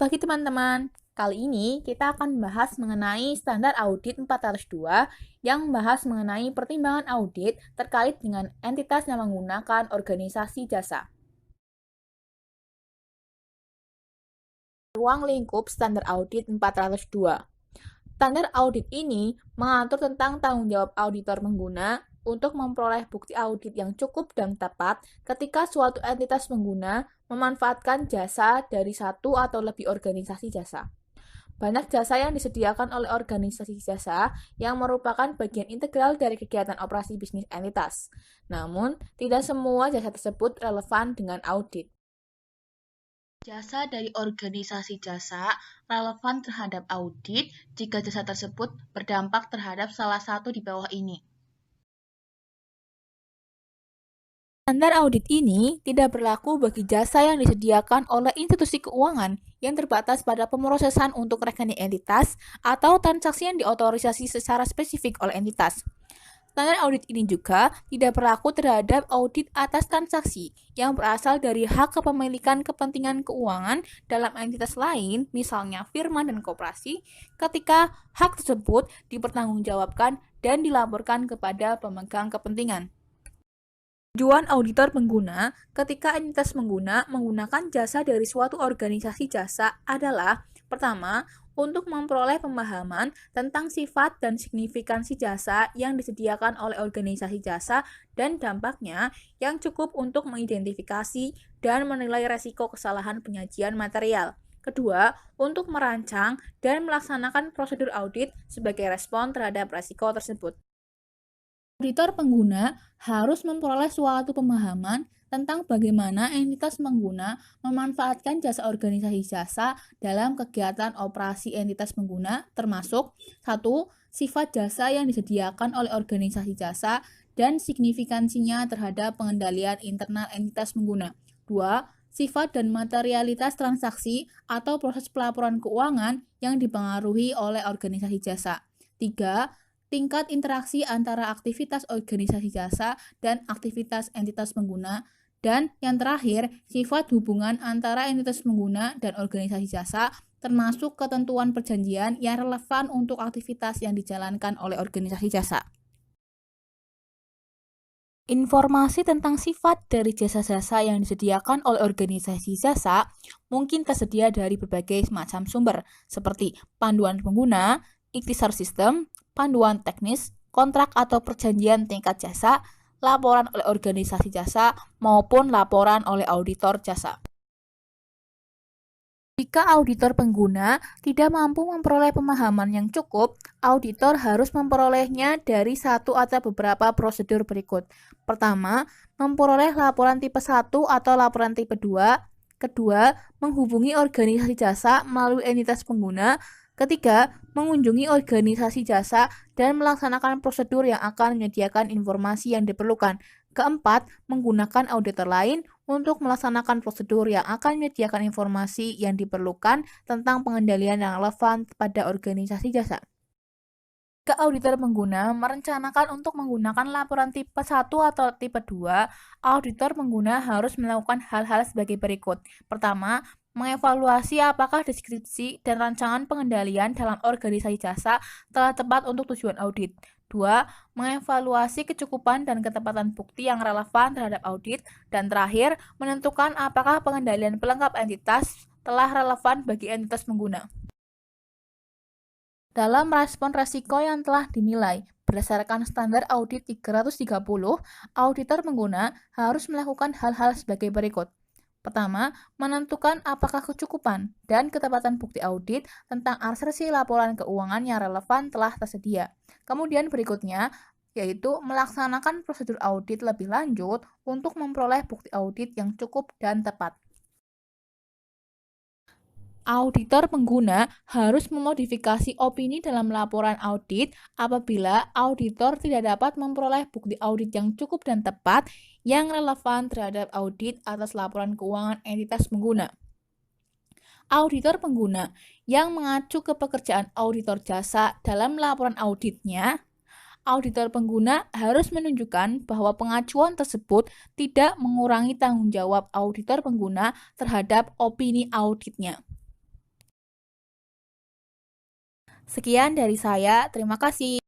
pagi teman-teman. Kali ini kita akan membahas mengenai standar audit 402 yang membahas mengenai pertimbangan audit terkait dengan entitas yang menggunakan organisasi jasa. Ruang lingkup standar audit 402. Standar audit ini mengatur tentang tanggung jawab auditor pengguna untuk memperoleh bukti audit yang cukup dan tepat ketika suatu entitas pengguna memanfaatkan jasa dari satu atau lebih organisasi jasa. Banyak jasa yang disediakan oleh organisasi jasa yang merupakan bagian integral dari kegiatan operasi bisnis entitas. Namun, tidak semua jasa tersebut relevan dengan audit. Jasa dari organisasi jasa relevan terhadap audit jika jasa tersebut berdampak terhadap salah satu di bawah ini. Standar audit ini tidak berlaku bagi jasa yang disediakan oleh institusi keuangan yang terbatas pada pemrosesan untuk rekening entitas atau transaksi yang diotorisasi secara spesifik oleh entitas. Standar audit ini juga tidak berlaku terhadap audit atas transaksi yang berasal dari hak kepemilikan kepentingan keuangan dalam entitas lain, misalnya firma dan koperasi, ketika hak tersebut dipertanggungjawabkan dan dilaporkan kepada pemegang kepentingan. Tujuan auditor pengguna ketika entitas pengguna menggunakan jasa dari suatu organisasi jasa adalah pertama, untuk memperoleh pemahaman tentang sifat dan signifikansi jasa yang disediakan oleh organisasi jasa dan dampaknya yang cukup untuk mengidentifikasi dan menilai resiko kesalahan penyajian material. Kedua, untuk merancang dan melaksanakan prosedur audit sebagai respon terhadap resiko tersebut. Auditor pengguna harus memperoleh suatu pemahaman tentang bagaimana entitas pengguna memanfaatkan jasa organisasi jasa dalam kegiatan operasi entitas pengguna, termasuk 1. Sifat jasa yang disediakan oleh organisasi jasa dan signifikansinya terhadap pengendalian internal entitas pengguna. 2. Sifat dan materialitas transaksi atau proses pelaporan keuangan yang dipengaruhi oleh organisasi jasa. 3. Tingkat interaksi antara aktivitas organisasi jasa dan aktivitas entitas pengguna. Dan yang terakhir, sifat hubungan antara entitas pengguna dan organisasi jasa, termasuk ketentuan perjanjian yang relevan untuk aktivitas yang dijalankan oleh organisasi jasa. Informasi tentang sifat dari jasa-jasa yang disediakan oleh organisasi jasa mungkin tersedia dari berbagai macam sumber, seperti panduan pengguna, ikhtisar sistem, panduan teknis, kontrak atau perjanjian tingkat jasa, laporan oleh organisasi jasa, maupun laporan oleh auditor jasa. Jika auditor pengguna tidak mampu memperoleh pemahaman yang cukup, auditor harus memperolehnya dari satu atau beberapa prosedur berikut. Pertama, memperoleh laporan tipe 1 atau laporan tipe 2. Kedua, menghubungi organisasi jasa melalui entitas pengguna. Ketiga, mengunjungi organisasi jasa dan melaksanakan prosedur yang akan menyediakan informasi yang diperlukan. Keempat, menggunakan auditor lain untuk melaksanakan prosedur yang akan menyediakan informasi yang diperlukan tentang pengendalian yang relevan pada organisasi jasa. Jika auditor pengguna merencanakan untuk menggunakan laporan tipe 1 atau tipe 2, auditor pengguna harus melakukan hal-hal sebagai berikut. Pertama, mengevaluasi apakah deskripsi dan rancangan pengendalian dalam organisasi jasa telah tepat untuk tujuan audit. 2. Mengevaluasi kecukupan dan ketepatan bukti yang relevan terhadap audit. Dan terakhir, menentukan apakah pengendalian pelengkap entitas telah relevan bagi entitas pengguna. Dalam respon resiko yang telah dinilai berdasarkan standar audit 330, auditor pengguna harus melakukan hal-hal sebagai berikut. Pertama, menentukan apakah kecukupan dan ketepatan bukti audit tentang asersi laporan keuangan yang relevan telah tersedia. Kemudian berikutnya, yaitu melaksanakan prosedur audit lebih lanjut untuk memperoleh bukti audit yang cukup dan tepat. Auditor pengguna harus memodifikasi opini dalam laporan audit apabila auditor tidak dapat memperoleh bukti audit yang cukup dan tepat yang relevan terhadap audit atas laporan keuangan entitas pengguna. Auditor pengguna yang mengacu ke pekerjaan auditor jasa dalam laporan auditnya, auditor pengguna harus menunjukkan bahwa pengacuan tersebut tidak mengurangi tanggung jawab auditor pengguna terhadap opini auditnya. Sekian dari saya, terima kasih.